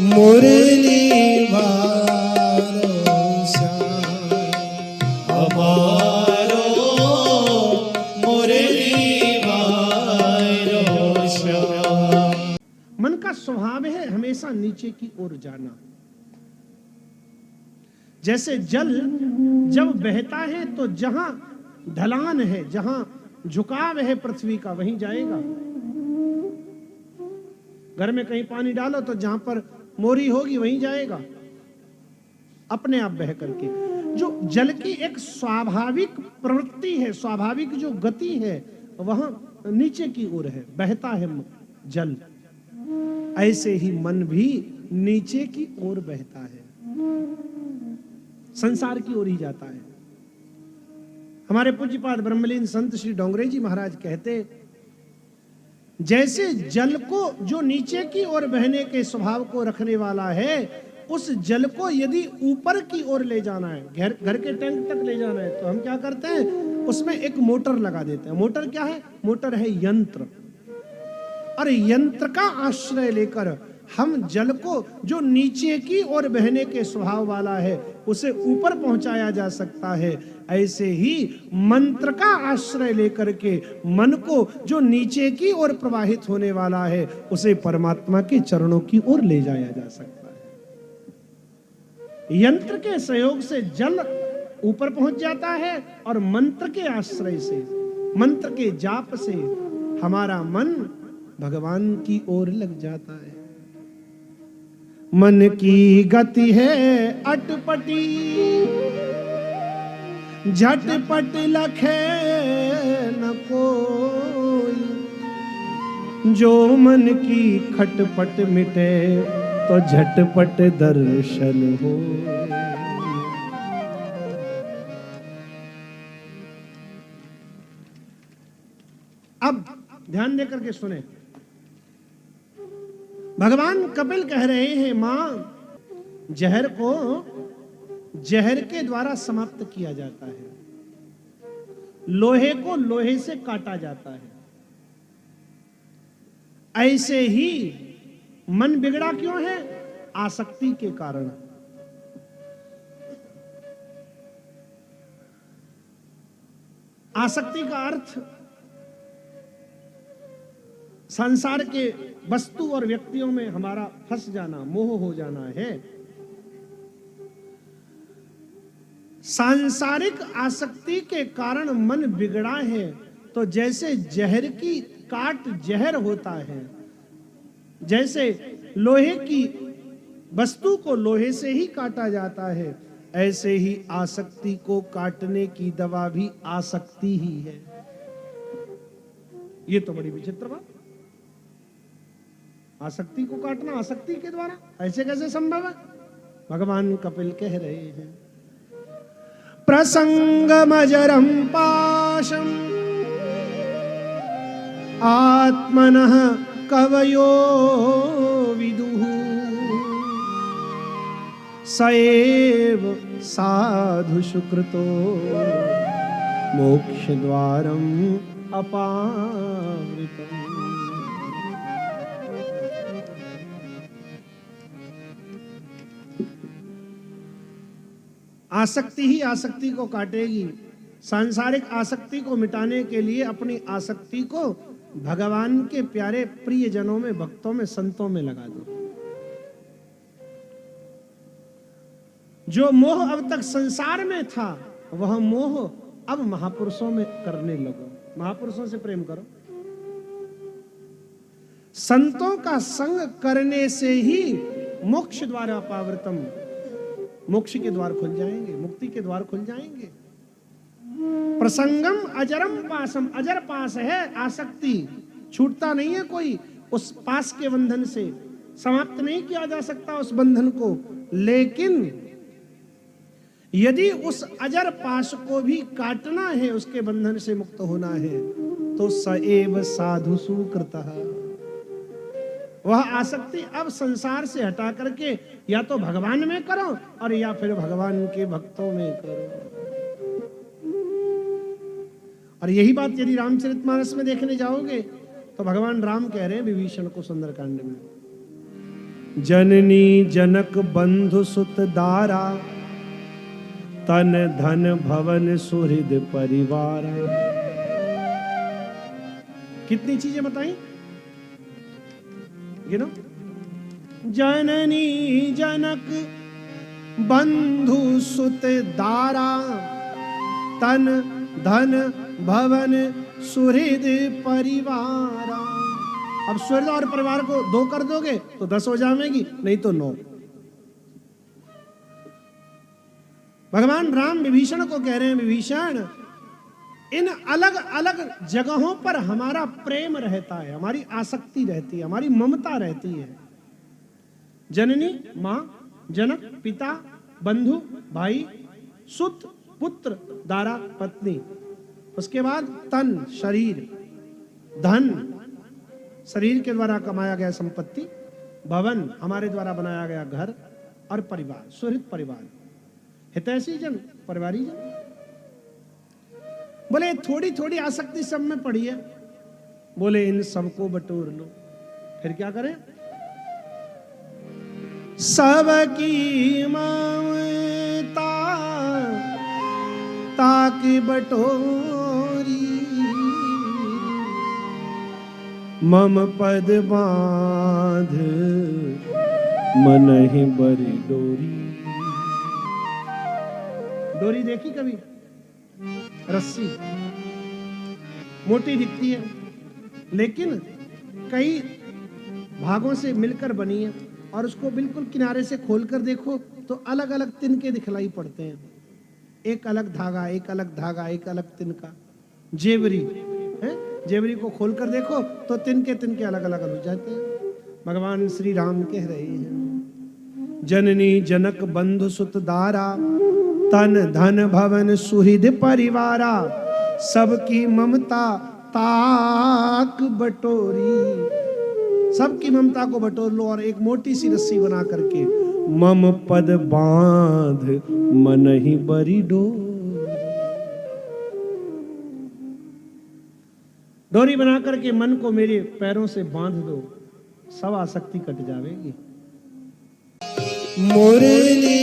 मुरली वारो श्याम हमारो मुरली वारो श्याम। मन का स्वभाव है हमेशा नीचे की ओर जाना। जैसे जल जब बहता है तो जहां ढलान है, जहां झुकाव है पृथ्वी का, वहीं जाएगा। घर में कहीं पानी डालो तो जहां पर मोरी होगी वहीं जाएगा, अपने आप बह करके। जो जल की एक स्वाभाविक प्रवृत्ति है, स्वाभाविक जो गति है, वहां नीचे की ओर है, बहता है जल। ऐसे ही मन भी नीचे की ओर बहता है, संसार की ओर ही जाता है। हमारे पूज्यपाद ब्रह्मलीन संत श्री डोंगरे जी महाराज कहते, जैसे जल को जो नीचे की ओर बहने के स्वभाव को रखने वाला है, उस जल को यदि ऊपर की ओर ले जाना है, घर के टैंक तक ले जाना है, तो हम क्या करते हैं, उसमें एक मोटर लगा देते हैं। मोटर क्या है? मोटर है यंत्र। और यंत्र का आश्रय लेकर हम जल को जो नीचे की ओर बहने के स्वभाव वाला है उसे ऊपर पहुंचाया जा सकता है। ऐसे ही मंत्र का आश्रय लेकर के मन को जो नीचे की ओर प्रवाहित होने वाला है उसे परमात्मा के चरणों की ओर ले जाया जा सकता है। यंत्र के सहयोग से जल ऊपर पहुंच जाता है और मंत्र के आश्रय से, मंत्र के जाप से हमारा मन भगवान की ओर लग जाता है। मन की गति है अटपटी, झटपट लखे न कोई। जो मन की खटपट मिटे तो झटपट दर्शन हो। अब ध्यान देकर के सुने, भगवान कपिल कह रहे हैं, मां जहर को जहर के द्वारा समाप्त किया जाता है, लोहे को लोहे से काटा जाता है। ऐसे ही मन बिगड़ा क्यों है? आसक्ति के कारण। आसक्ति का अर्थ संसार के वस्तु और व्यक्तियों में हमारा फंस जाना, मोह हो जाना है। सांसारिक आसक्ति के कारण मन बिगड़ा है। तो जैसे जहर की काट जहर होता है, जैसे लोहे की वस्तु को लोहे से ही काटा जाता है, ऐसे ही आसक्ति को काटने की दवा भी आसक्ति ही है। ये तो बड़ी विचित्र बात। आसक्ति को काटना आसक्ति के द्वारा, ऐसे कैसे संभव है? भगवान कपिल कह रहे हैं, प्रसंगमजरं पाशम आत्मनः कवयो विदुः सएव साधु सुकृतो मोक्षद्वारम् अपावृतम्। आसक्ति ही आसक्ति को काटेगी। सांसारिक आसक्ति को मिटाने के लिए अपनी आसक्ति को भगवान के प्यारे प्रिय जनों में, भक्तों में, संतों में लगा दो। जो मोह अब तक संसार में था, वह मोह अब महापुरुषों में करने लगो। महापुरुषों से प्रेम करो। संतों का संग करने से ही मोक्ष द्वार अपावृतम, मोक्ष के द्वार खुल जाएंगे, मुक्ति के द्वार खुल जाएंगे। प्रसंगम अजरम पासम, अजर पास है आसक्ति, छूटता नहीं है कोई। उस पास के बंधन से समाप्त नहीं किया जा सकता उस बंधन को। लेकिन यदि उस अजर पास को भी काटना है, उसके बंधन से मुक्त होना है, तो सएव साधु सुकृतः, वह आसक्ति अब संसार से हटा करके या तो भगवान में करो और या फिर भगवान के भक्तों में करो। और यही बात यदि रामचरितमानस में देखने जाओगे तो भगवान राम कह रहे हैं विभीषण को सुंदरकांड में, जननी जनक बंधु सुत दारा, तन धन भवन सुहृद परिवारा। कितनी चीजें बताई गिनो। जननी जनक बंधु सुत दारा, तन धन भवन सुहृद परिवारा। अब सुहृद और परिवार को 2 कर दोगे तो 10 हो जाएगी, नहीं तो 9। भगवान राम विभीषण को कह रहे हैं, विभीषण इन अलग अलग जगहों पर हमारा प्रेम रहता है, हमारी आसक्ति रहती है, हमारी ममता रहती है। जननी माँ, जनक पिता, बंधु भाई, सुत पुत्र, दारा पत्नी, उसके बाद तन शरीर, धन शरीर के द्वारा कमाया गया संपत्ति, भवन हमारे द्वारा बनाया गया घर, और परिवार सुहृद परिवार, हितैषी जन, परिवारी जन। बोले थोड़ी थोड़ी आसक्ति सब में पड़ी है, बोले इन सबको बटोर लो। फिर क्या करें? सबकी ममता ताकि बटोरी, मम पद बांध मनहि बरी डोरी। डोरी देखी कभी? रस्सी मोटी दिखती है, लेकिन कई भागों से मिलकर बनी है, और उसको बिल्कुल किनारे से खोलकर देखो तो अलग अलग तिनके दिखलाई पड़ते हैं। एक अलग धागा, एक अलग धागा, एक अलग तिनका। जेवरी है, जेवरी को खोलकर देखो तो तिनके तिनके अलग अलग हो जाते हैं। भगवान श्री राम कह रहे हैं, जननी जनक बंधु सुत दारा, तन धन भवन सुहृद परिवारा, सबकी ममता ताक बटोरी। सबकी ममता को बटोर लो और एक मोटी सी रस्सी बना करके, मम पद बांध मनहि बरी डोर। डोरी बना करके मन को मेरे पैरों से बांध दो, सब आसक्ति कट जाएगी। मुरली